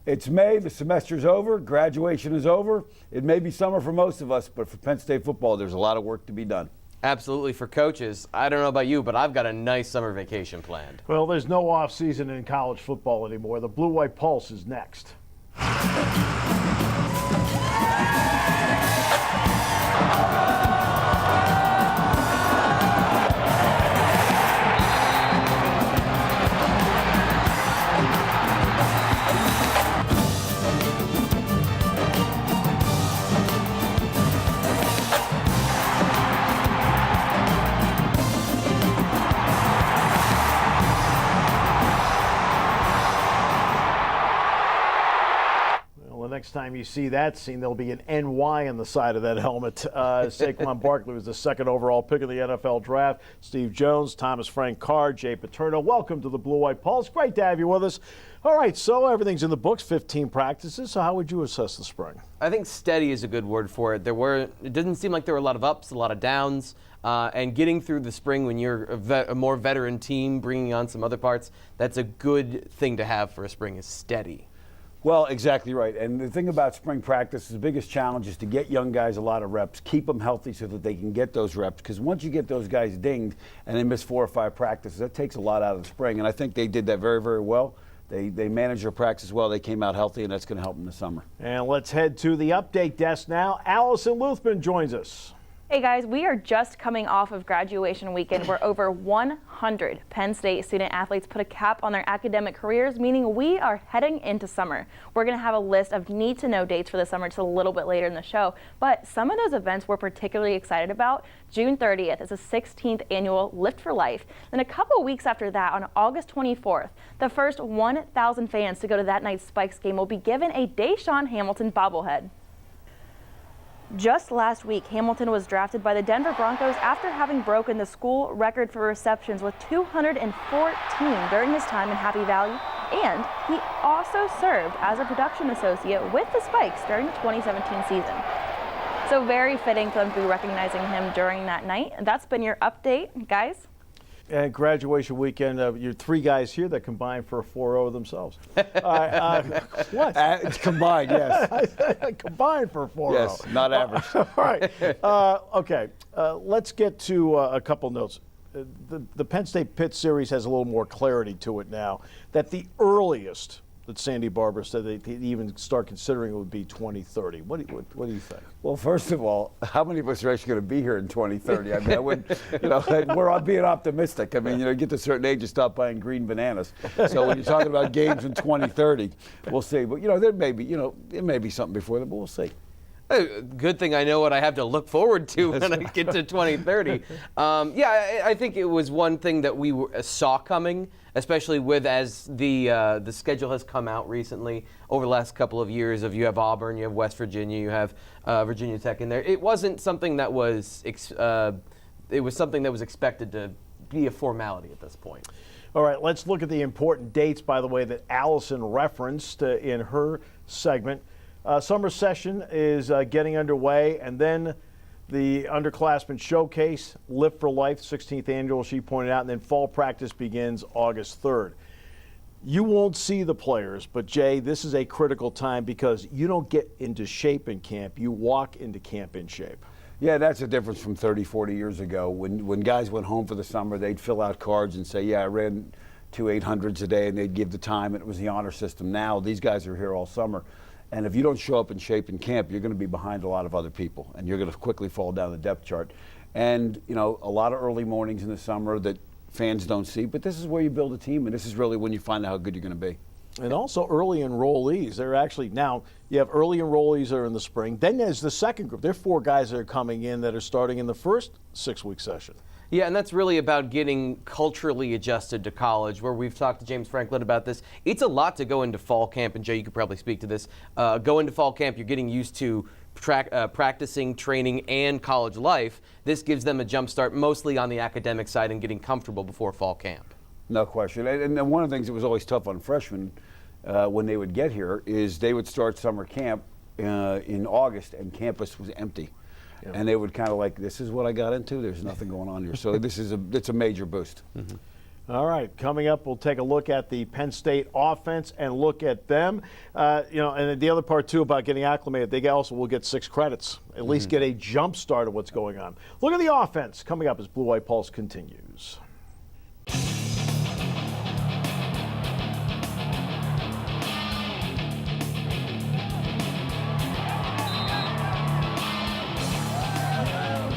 It's May, the semester's over, graduation is over. It may be summer for most of us, but for Penn State football, there's a lot of work to be done. Absolutely. For coaches, I don't know about you, but I've got a nice summer vacation planned. Well, there's no off season in college football anymore. The Blue White Pulse is next. Next time you see that scene, there'll be an NY on the side of that helmet. Saquon Barkley was the second overall pick of the NFL draft. Steve Jones, Thomas Frank Carr, Jay Paterno. Welcome to the Blue White Pulse. Great to have you with us. All right, so everything's in the books, 15 practices. So how would you assess the spring? I think steady is a good word for it. It didn't seem like there were a lot of ups, a lot of downs. And getting through the spring when you're a more veteran team, bringing on some other parts, that's a good thing to have for a spring is steady. Well, exactly right. And the thing about spring practice, the biggest challenge is to get young guys a lot of reps, keep them healthy so that they can get those reps. Because once you get those guys dinged and they miss 4 or 5 practices, that takes a lot out of the spring. And I think they did that very, very well. They managed their practice well. They came out healthy, and that's going to help them in the summer. And let's head to the update desk now. Allison Luthman joins us. Hey guys, we are just coming off of graduation weekend where over 100 Penn State student athletes put a cap on their academic careers, meaning we are heading into summer. We're going to have a list of need-to-know dates for the summer just a little bit later in the show, but some of those events we're particularly excited about. June 30th is the 16th annual Lift for Life. Then a couple weeks after that, on August 24th, the first 1,000 fans to go to that night's Spikes game will be given a Deshaun Hamilton bobblehead. Just last week, Hamilton was drafted by the Denver Broncos after having broken the school record for receptions with 214 during his time in Happy Valley, and he also served as a production associate with the Spikes during the 2017 season. So very fitting for them to be recognizing him during that night. And that's been your update, guys. And graduation weekend, you're 3 guys here that combined for a 4-0 themselves. What? It's combined, yes. Combined for a 4-0. Yes, not average. All right. Okay. Let's get to a couple notes. The Penn State Pitt series has a little more clarity to it now. That the earliest that Sandy Barber said they'd even start considering would be 2030. What do you think? Well, first of all, how many of us are actually going to be here in 2030? I mean, I wouldn't, we're being optimistic. I mean, you get to a certain age, you stop buying green bananas. So when you're talking about games in 2030, we'll see. But, there may be something before that, but we'll see. Good thing I know what I have to look forward to when I get to 2030. I think it was one thing that we saw coming, especially as the schedule has come out recently over the last couple of years. You have Auburn, you have West Virginia, you have Virginia Tech in there. It wasn't something that was it was something that was expected to be a formality at this point. All right, let's look at the important dates, by the way, that Allison referenced in her segment. Summer session is getting underway, and then the underclassmen showcase, Lift for Life, 16th annual, she pointed out, and then fall practice begins August 3rd. You won't see the players, but Jay, this is a critical time because you don't get into shape in camp. You walk into camp in shape. Yeah, that's a difference from 30, 40 years ago. When guys went home for the summer, they'd fill out cards and say, yeah, I ran 2 800s a day, and they'd give the time, and it was the honor system. Now these guys are here all summer. And if you don't show up in shape in camp, you're going to be behind a lot of other people, and you're going to quickly fall down the depth chart. And, a lot of early mornings in the summer that fans don't see, but this is where you build a team, and this is really when you find out how good you're going to be. And also early enrollees. They're actually now, you have early enrollees that are in the spring. Then there's the second group. There are 4 guys that are coming in that are starting in the first 6-week session. Yeah, and that's really about getting culturally adjusted to college, where we've talked to James Franklin about this. It's a lot to go into fall camp, and Jay, you could probably speak to this. Go into fall camp, you're getting used to practicing, training, and college life. This gives them a jump start mostly on the academic side and getting comfortable before fall camp. No question. And one of the things that was always tough on freshmen when they would get here is they would start summer camp in August, and campus was empty. Yeah. And they would kind of like, this is what I got into. There's nothing going on here. So it's a major boost. Mm-hmm. All right, coming up, we'll take a look at the Penn State offense and look at them. And the other part, too, about getting acclimated, they also will get 6 credits, at least get a jump start of what's going on. Look at the offense coming up as Blue White Pulse continues.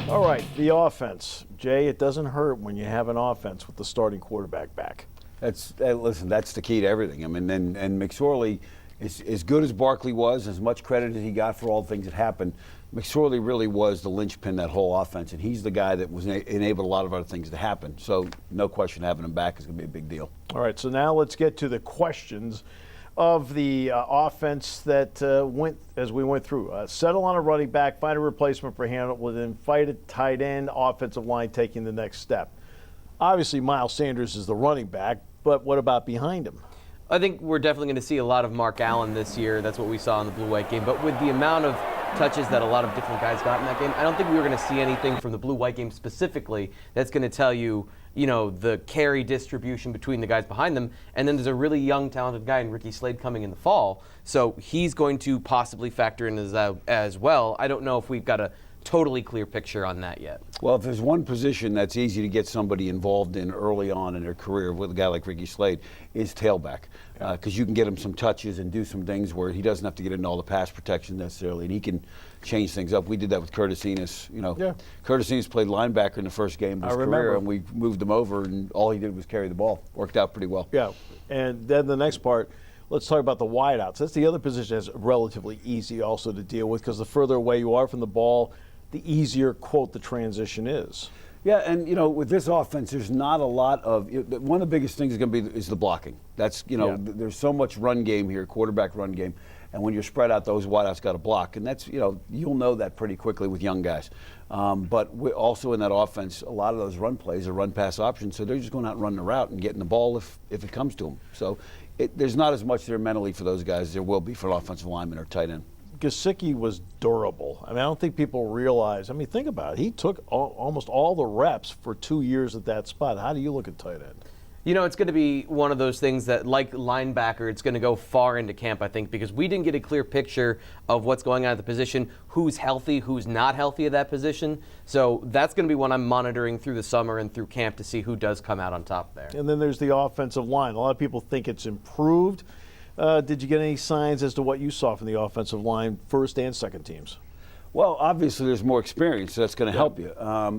All right, the offense. Jay, it doesn't hurt when you have an offense with the starting quarterback back. Listen, that's the key to everything. I mean, and McSorley, as good as Barkley was, as much credit as he got for all the things that happened, McSorley really was the linchpin of that whole offense, and he's the guy that was enabled a lot of other things to happen. So no question having him back is going to be a big deal. All right, so now let's get to the questions of the offense that we went through. Settle on a running back, find a replacement for Hamilton, then fight a tight end, offensive line taking the next step. Obviously, Miles Sanders is the running back, but what about behind him? I think we're definitely going to see a lot of Mark Allen this year. That's what we saw in the Blue-White game. But with the amount of touches that a lot of different guys got in that game, I don't think we were going to see anything from the Blue-White game specifically that's going to tell you, the carry distribution between the guys behind them. And then there's a really young, talented guy in Ricky Slade coming in the fall. So he's going to possibly factor in as well. I don't know if we've got a totally clear picture on that yet. Well, if there's one position that's easy to get somebody involved in early on in their career with a guy like Ricky Slade is tailback, because you can get him some touches and do some things where he doesn't have to get into all the pass protection necessarily, and he can change things up. We did that with Curtis Enos. Curtis Enos played linebacker in the first game of his career, and we moved him over, and all he did was carry the ball. Worked out pretty well. Yeah, and then the next part, let's talk about the wideouts. That's the other position that's relatively easy also to deal with, because the further away you are from the ball, the easier, quote, the transition is. Yeah, and with this offense, there's not a lot of one of the biggest things is going to be is the blocking. That's there's so much run game here, quarterback run game, and when you're spread out, those wideouts got to block, and that's you'll know that pretty quickly with young guys. But also in that offense, a lot of those run plays are run pass options, so they're just going out and running the route and getting the ball if it comes to them. So there's not as much there mentally for those guys as there will be for an offensive lineman or tight end. Gesicki was durable. I mean, I don't think people realize. I mean, think about it. He took almost all the reps for 2 years at that spot. How do you look at tight end? It's going to be one of those things that, like linebacker, it's going to go far into camp, I think, because we didn't get a clear picture of what's going on at the position, who's healthy, who's not healthy at that position. So that's going to be one I'm monitoring through the summer and through camp to see who does come out on top there. And then there's the offensive line. A lot of people think it's improved. Did you get any signs as to what you saw from the offensive line, first and second teams? Well, obviously there's more experience, so that's going to help you.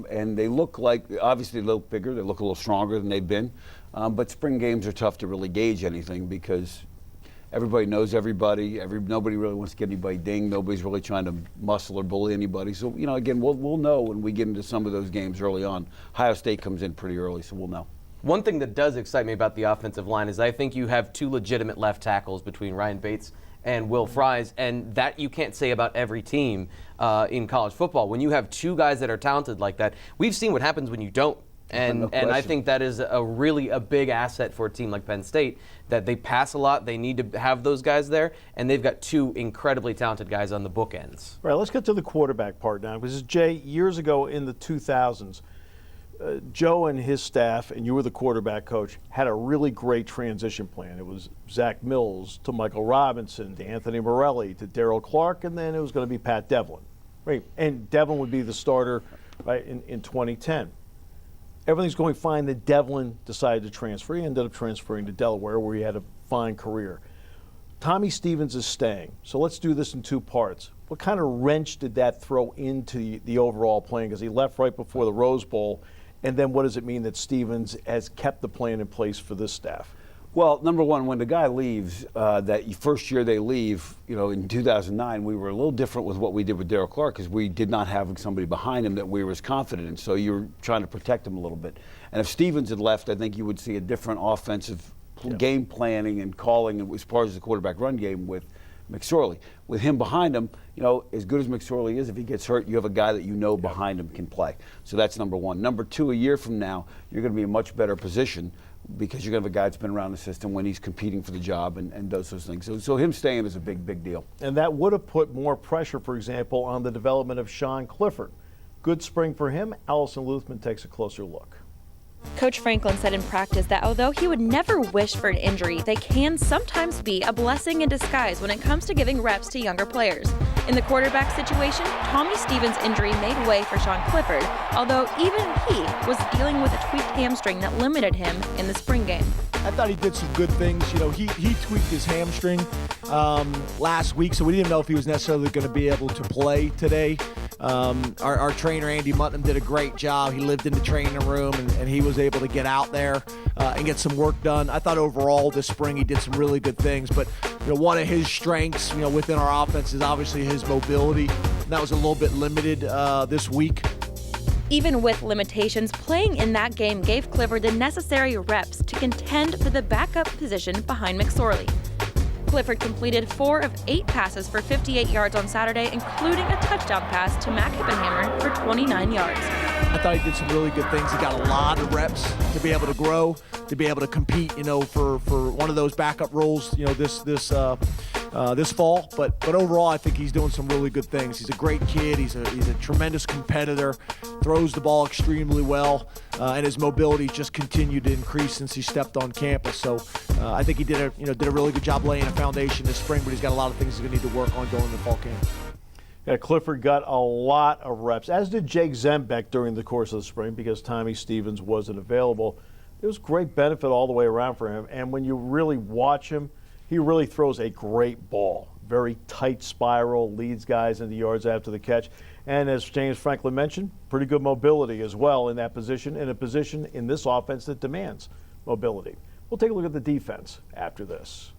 And they look like, obviously a little bigger, they look a little stronger than they've been. But spring games are tough to really gauge anything because everybody knows everybody. Nobody really wants to get anybody dinged. Nobody's really trying to muscle or bully anybody. So, again, we'll know when we get into some of those games early on. Ohio State comes in pretty early, so we'll know. One thing that does excite me about the offensive line is I think you have 2 legitimate left tackles between Ryan Bates and Will Fries, and that you can't say about every team in college football. When you have 2 guys that are talented like that, we've seen what happens when you don't. And I think that is a big asset for a team like Penn State, that they pass a lot, they need to have those guys there, and they've got 2 incredibly talented guys on the bookends. All right, let's get to the quarterback part now, because Jay, years ago in the 2000s, Joe and his staff, and you were the quarterback coach, had a really great transition plan. It was Zach Mills to Michael Robinson to Anthony Morelli to Darrell Clark, and then it was going to be Pat Devlin. Right? And Devlin would be the starter in 2010. Everything's going fine. Then Devlin decided to transfer. He ended up transferring to Delaware, where he had a fine career. Tommy Stevens is staying. So let's do this in 2 parts. What kind of wrench did that throw into the overall plan? Because he left right before the Rose Bowl. And then what does it mean that Stevens has kept the plan in place for this staff? Well, number one, when the guy leaves, that first year they leave, in 2009, we were a little different with what we did with Darrell Clark because we did not have somebody behind him that we were as confident in. So you were trying to protect him a little bit. And if Stevens had left, I think you would see a different offensive game planning and calling as far as the quarterback run game with McSorley. With him behind him, as good as McSorley is, if he gets hurt, you have a guy that behind him can play. So that's number one. Number 2, a year from now, you're going to be in a much better position because you're going to have a guy that's been around the system when he's competing for the job and does those things. So him staying is a big, big deal. And that would have put more pressure, for example, on the development of Sean Clifford. Good spring for him. Allison Luthman takes a closer look. Coach Franklin said in practice that although he would never wish for an injury, they can sometimes be a blessing in disguise when it comes to giving reps to younger players. In the quarterback situation, Tommy Stevens' injury made way for Sean Clifford, although even he was dealing with a tweaked hamstring that limited him in the spring game. I thought he did some good things. You know, he tweaked his hamstring last week, so we didn't know if he was necessarily going to be able to play today. Our trainer, Andy Mutnam, did a great job. He lived in the training room, and he was able to get out there and get some work done. I thought overall this spring he did some really good things, but you know, one of his strengths, you know, within our offense is obviously his mobility, and that was a little bit limited this week. Even with limitations, playing in that game gave Clifford the necessary reps to contend for the backup position behind McSorley. Clifford completed 4 of 8 passes for 58 yards on Saturday, including a touchdown pass to Matt Hippenhammer for 29 yards. I thought he did some really good things. He got a lot of reps to be able to grow, to be able to compete, you know, for one of those backup roles, you know, this fall. But overall, I think he's doing some really good things. He's a great kid. He's a tremendous competitor. Throws the ball extremely well, and his mobility just continued to increase since he stepped on campus. So I think he did a really good job laying a foundation this spring. But he's got a lot of things he's going to need to work on going into fall camp. Yeah, Clifford got a lot of reps, as did Jake Zembeck during the course of the spring because Tommy Stevens wasn't available. It was great benefit all the way around for him. And when you really watch him, he really throws a great ball. Very tight spiral, leads guys into yards after the catch. And as James Franklin mentioned, pretty good mobility as well in that position, in a position in this offense that demands mobility. We'll take a look at the defense after this.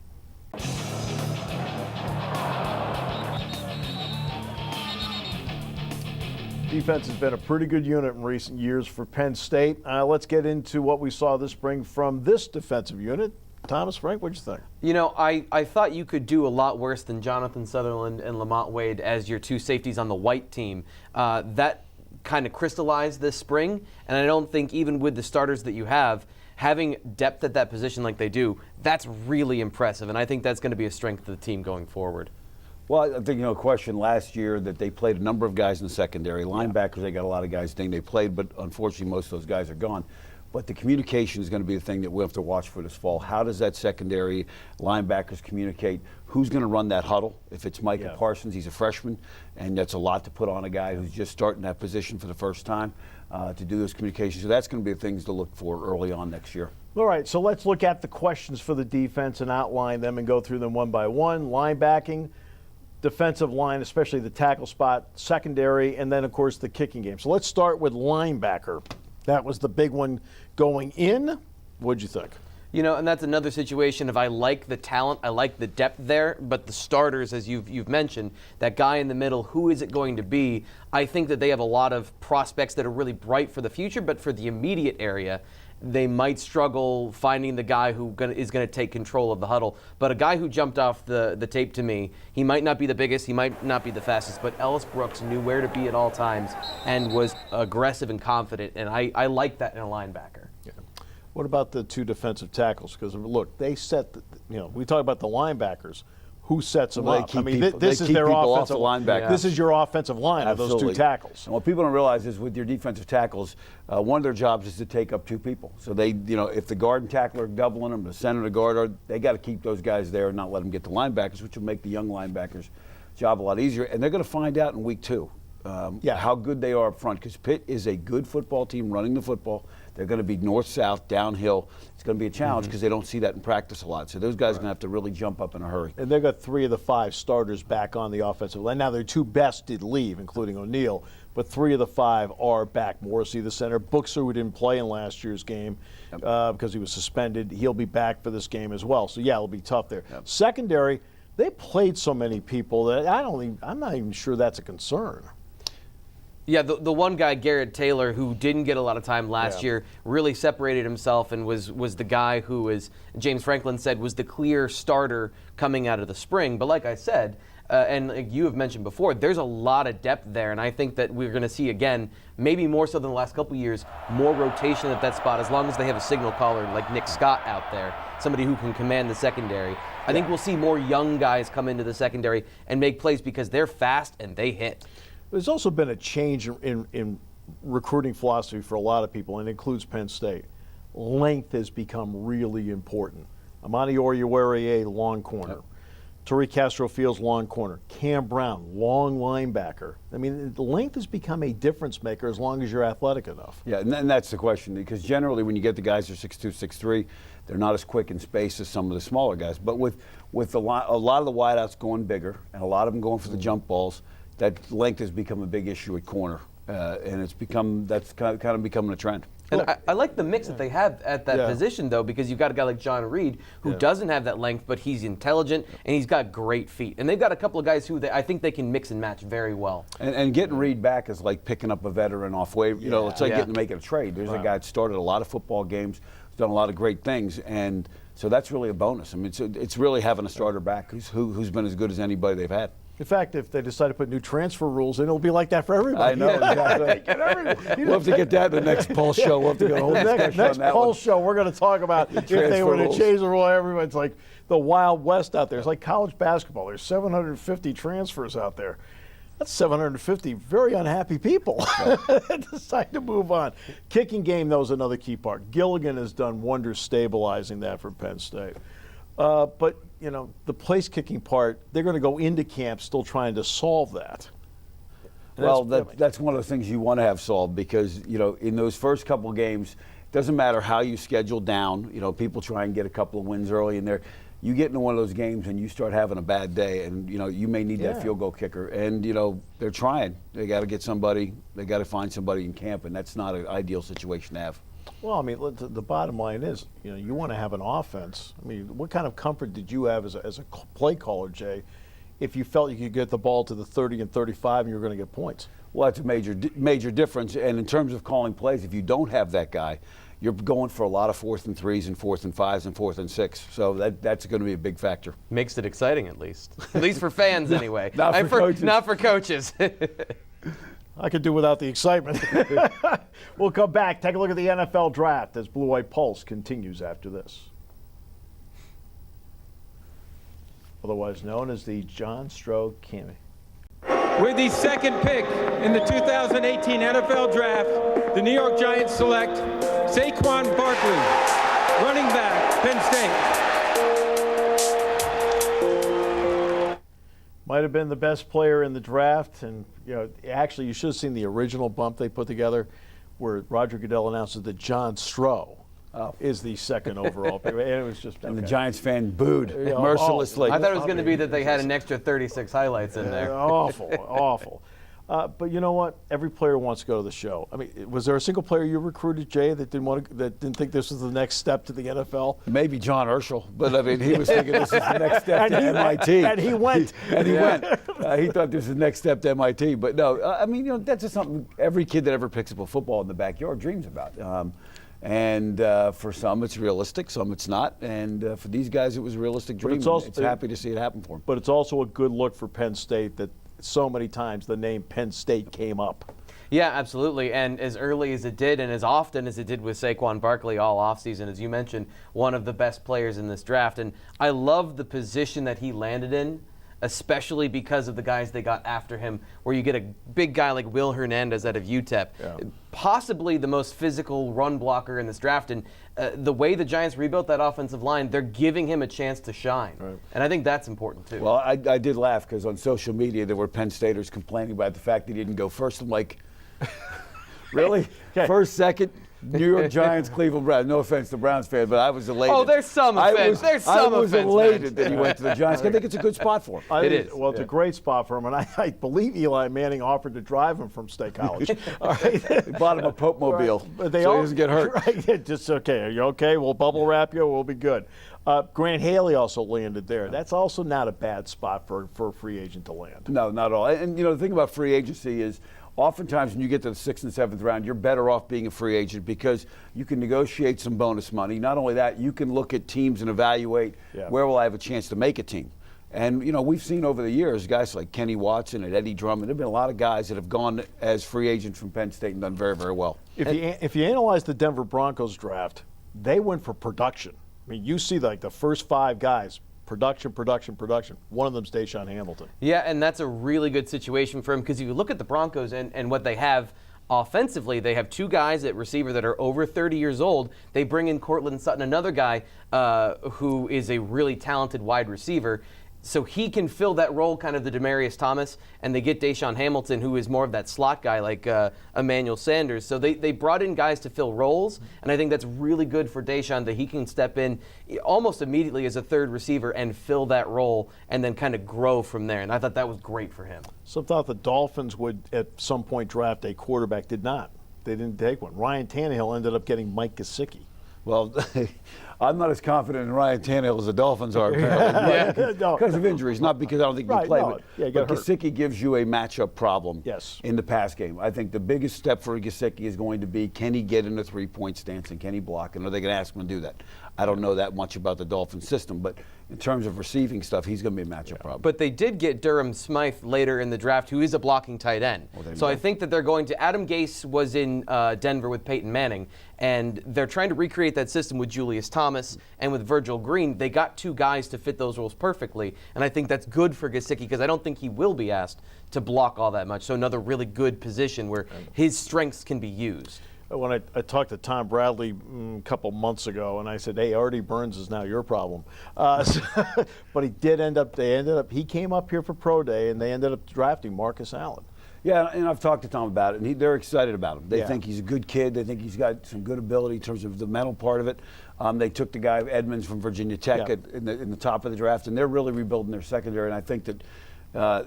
Defense has been a pretty good unit in recent years for Penn State. Let's get into what we saw this spring from this defensive unit. Thomas, Frank, what'd you think? You know, I thought you could do a lot worse than Jonathan Sutherland and Lamont Wade as your 2 safeties on the white team. That kind of crystallized this spring, and I don't think even with the starters that you have, having depth at that position like they do, that's really impressive, and I think that's going to be a strength of the team going forward. Well, I think, question last year that they played a number of guys in the secondary. Linebackers, they got a lot of guys think they played, but unfortunately most of those guys are gone. But the communication is going to be the thing that we'll have to watch for this fall. How does that secondary linebackers communicate? Who's going to run that huddle? If it's Micah Parsons, he's a freshman, and that's a lot to put on a guy who's just starting that position for the first time to do those communications. So that's going to be the things to look for early on next year. All right, so let's look at the questions for the defense and outline them and go through them one by one. Linebacking, defensive line, especially the tackle spot, secondary, and then, of course, the kicking game. So let's start with linebacker. That was the big one going in. What'd you think? You know, and that's another situation of I like the talent, I like the depth there, but the starters, as you've mentioned, that guy in the middle, who is it going to be? I think that they have a lot of prospects that are really bright for the future, but for the immediate area, they might struggle finding the guy who is going to take control of the huddle. But a guy who jumped off the tape to me, he might not be the biggest, he might not be the fastest, but Ellis Brooks knew where to be at all times and was aggressive and confident, and I like that in a linebacker. Yeah. What about the 2 defensive tackles? Because, look, they set, we talk about the linebackers. Who sets them up? I mean, this is their offensive line. This is your offensive line of those 2 tackles. And what people don't realize is with your defensive tackles, one of their jobs is to take up 2 people. So they, if the guard and tackle are doubling them, the center and the guard they got to keep those guys there and not let them get the linebackers, which will make the young linebackers' job a lot easier. And they're going to find out in week 2 how good they are up front, because Pitt is a good football team running the football. They're going to be north-south, downhill. It's going to be a challenge because they don't see that in practice a lot. So those guys are going to have to really jump up in a hurry. And they've got 3 of the 5 starters back on the offensive line. Now, their 2 best did leave, including O'Neal, but 3 of the 5 are back. Morrissey, the center. Buxer, who didn't play in last year's game because he was suspended, he'll be back for this game as well. So, yeah, it'll be tough there. Yep. Secondary, they played so many people that I'm not even sure that's a concern. Yeah, the one guy, Garrett Taylor, who didn't get a lot of time last year, really separated himself and was the guy who, as James Franklin said, was the clear starter coming out of the spring. But like I said, and like you have mentioned before, there's a lot of depth there, and I think that we're going to see, again, maybe more so than the last couple of years, more rotation at that spot, as long as they have a signal caller like Nick Scott out there, somebody who can command the secondary. I think we'll see more young guys come into the secondary and make plays because they're fast and they hit. There's also been a change in recruiting philosophy for a lot of people, and it includes Penn State. Length has become really important. Amani Oruwariye, long corner. Yep. Tariq Castro-Fields, long corner. Cam Brown, long linebacker. I mean, the length has become a difference maker as long as you're athletic enough. Yeah, and that's the question, because generally when you get the guys who are 6'2", 6'3", they're not as quick in space as some of the smaller guys. But with a lot of the wideouts going bigger and a lot of them going for the jump balls, that length has become a big issue at corner, and that's kind of becoming a trend. And I like the mix that they have at that position, though, because you've got a guy like John Reed who doesn't have that length, but he's intelligent and he's got great feet. And they've got a couple of guys who I think they can mix and match very well. And getting Reed back is like picking up a veteran off waiver. You know, it's like getting to make it a trade. There's a guy that started a lot of football games, who's done a lot of great things, and so that's really a bonus. I mean, it's really having a starter back who's been as good as anybody they've had. In fact, if they decide to put new transfer rules in, it'll be like that for everybody. I know, exactly. We'll have to get that in the next Pulse show. We'll have to go whole discussion next on that Pulse one. show, we're going to talk about if they were to change the rule. Everyone's like the Wild West out there. It's like college basketball. There's 750 transfers out there. That's 750 very unhappy people that decide to move on. Kicking game, though, is another key part. Gilligan has done wonders stabilizing that for Penn State. But, you know, the place kicking part, they're going to go into camp still trying to solve that. And well, that's one of the things you want to have solved, because, you know, in those first couple of games, it doesn't matter how you schedule down. You know, people try and get a couple of wins early in there. You get into one of those games and you start having a bad day, and, you know, you may need that field goal kicker. And, you know, they're trying. They got to get somebody. They got to find somebody in camp, and that's not an ideal situation to have. Well, I mean, the bottom line is, you know, you want to have an offense. I mean, what kind of comfort did you have as a play caller, Jay, if you felt you could get the ball to the 30 and 35 and you were going to get points? Well, that's a major difference. And in terms of calling plays, if you don't have that guy, you're going for a lot of 4th and 3s and 4th and 5s and 4th and 6. So that's going to be a big factor. Makes it exciting, at least. At least for fans, anyway. Not for coaches. Not for coaches. I could do without the excitement. We'll come back, take a look at the NFL draft as Blue White Pulse continues after this. Otherwise known as the John Stroh Cammy. With the second pick in the 2018 NFL Draft, the New York Giants select Saquon Barkley, running back, Penn State. Might have been the best player in the draft, and you know, actually, you should have seen the original bump they put together, where Roger Goodell announces that John Stroh is the second overall pick, and it was just. And the Giants fan booed mercilessly. I thought it was going to be that they had an extra 36 highlights in there. Awful, awful. But you know what? Every player wants to go to the show. I mean, was there a single player you recruited, Jay, that didn't think this was the next step to the NFL? Maybe John Urschel, but I mean, he was thinking this is the next step to MIT. And he went. He went. He thought this was the next step to MIT. But no, I mean, you know, that's just something every kid that ever picks up a football in the backyard dreams about. And for some, it's realistic. Some, it's not. And for these guys, it was a realistic dream. It's happy to see it happen for them. But it's also a good look for Penn State that so many times the name Penn State came up. Yeah, absolutely. And as early as it did, and as often as it did with Saquon Barkley all offseason, as you mentioned, one of the best players in this draft. And I love the position that he landed in, especially because of the guys they got after him, where you get a big guy like Will Hernandez out of UTEP, possibly the most physical run blocker in this draft. And the way the Giants rebuilt that offensive line, they're giving him a chance to shine. Right. And I think that's important, too. Well, I did laugh because on social media there were Penn Staters complaining about the fact that he didn't go first. I'm like, really? Okay. First, second? New York Giants, Cleveland Browns. No offense to Browns fans, but I was elated. Oh, there's some offense. I was elated that he went to the Giants. I think it's a good spot for him. It is. Well, it's a great spot for him, and I believe Eli Manning offered to drive him from State College. All right. They bought him a Pope mobile, Right. so he doesn't get hurt. Right. Just okay. Are you okay? We'll bubble wrap you. We'll be good. Grant Haley also landed there. That's also not a bad spot for a free agent to land. No, not at all. And you know, the thing about free agency is, oftentimes when you get to the 6th and 7th round, you're better off being a free agent because you can negotiate some bonus money. Not only that, you can look at teams and evaluate where will I have a chance to make a team. And, you know, we've seen over the years guys like Kenny Watson and Eddie Drummond. There have been a lot of guys that have gone as free agents from Penn State and done very, very well. If you analyze the Denver Broncos draft, they went for production. I mean, you see like the first 5 guys, production. One of them's Deshaun Hamilton. Yeah, and that's a really good situation for him because if you look at the Broncos and what they have Offensively, they have 2 guys at receiver that are over 30 years old. They bring in Cortland Sutton, another guy who is a really talented wide receiver. So he can fill that role, kind of the Demaryius Thomas, and they get Deshaun Hamilton, who is more of that slot guy like Emmanuel Sanders. So they brought in guys to fill roles, and I think that's really good for Deshaun that he can step in almost immediately as a third receiver and fill that role and then kind of grow from there. And I thought that was great for him. Some thought the Dolphins would at some point draft a quarterback. Did not. They didn't take one. Ryan Tannehill ended up getting Mike Gesicki. Well, I'm not as confident in Ryan Tannehill as the Dolphins are, apparently. Because of injuries, not because I don't think he can play. No. But Gesicki gives you a matchup problem in the pass game. I think the biggest step for Gesicki is going to be, can he get in a three-point stance and can he block? And are they going to ask him to do that? I don't know that much about the Dolphins system, but in terms of receiving stuff, he's going to be a matchup problem. But they did get Durham Smythe later in the draft, who is a blocking tight end. So I think that they're going to. Adam Gase was in Denver with Peyton Manning, and they're trying to recreate that system with Julius Thomas and with Virgil Green. They got 2 guys to fit those roles perfectly, and I think that's good for Gesicki because I don't think he will be asked to block all that much. So another really good position where his strengths can be used. When I talked to Tom Bradley a couple months ago, and I said, "Hey, Artie Burns is now your problem," but he came up here for pro day, and they ended up drafting Marcus Allen. Yeah, and I've talked to Tom about it, and they're excited about him. They think he's a good kid. They think he's got some good ability in terms of the mental part of it. They took the guy Edmonds from Virginia Tech in the top of the draft, and they're really rebuilding their secondary. And I think that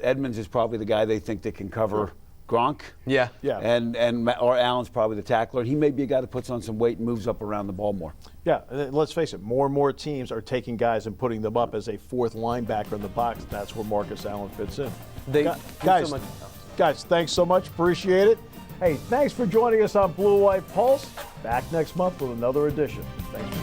Edmonds is probably the guy they think they can cover Gronk. Yeah. Or Allen's probably the tackler. And he may be a guy that puts on some weight and moves up around the ball more. Yeah, and let's face it, more and more teams are taking guys and putting them up as a 4th linebacker in the box. That's where Marcus Allen fits in. Guys, thanks so much. Appreciate it. Hey, thanks for joining us on Blue White Pulse. Back next month with another edition. Thanks.